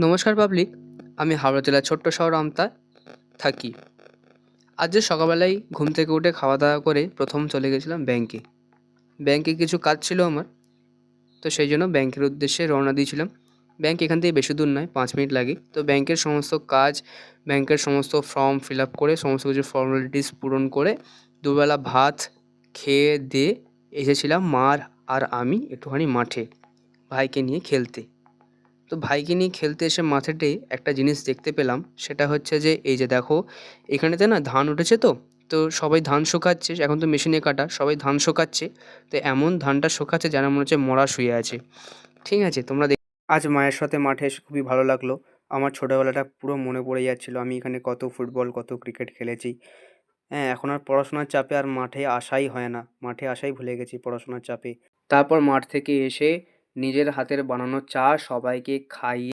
নমস্কার পাবলিক। আমি হাওড়া জেলার ছোট্ট শহর আমতা থাকি। আজ যে সকালবেলায় ঘুম থেকে উঠে খাওয়া দাওয়া করে প্রথম চলে গেছিলাম ব্যাংকে। ব্যাংকে কিছু কাজ ছিল আমার, তো সেই জন্য ব্যাংকের উদ্দেশ্যে রওনা দিয়েছিলাম। ব্যাংক এখান থেকে বেশি দূর নয়, 5 মিনিট লাগে। তো ব্যাংকের সমস্ত কাজ, ব্যাংকের সমস্ত ফর্ম ফিল আপ করে, সমস্ত কিছু ফর্মালিটিস পূরণ করে দুবেলা ভাত খেয়ে দিয়ে এসেছিলাম আর আমি একটুখানি মাঠে ভাইকে নিয়ে খেলতে। তো ভাইকে নিয়ে খেলতে এসে মাঠেতে একটা জিনিস দেখতে পেলাম, সেটা হচ্ছে যে এই যে দেখো, এখানেতে না ধান উঠেছে। তো সবাই ধান শুকাচ্ছে, এখন তো মেশিনে কাটা, সবাই ধান শুকাচ্ছে। তো এমন ধানটা শুকাচ্ছে যেন মনে হচ্ছে মরা শুয়ে আছে। ঠিক আছে, তোমরা আজ মায়ের সাথে মাঠে এসে খুবই ভালো লাগলো। আমার ছোটোবেলাটা পুরো মনে পড়ে যাচ্ছিলো, আমি এখানে কত ফুটবল কত ক্রিকেট খেলেছি। হ্যাঁ, এখন আর পড়াশোনার চাপে আর মাঠে আসাই হয় না, মাঠে আসাই ভুলে গেছি পড়াশোনার চাপে। তারপর মাঠ থেকে এসে নিজের হাতের বানানো চা সবাইকে খাইয়ে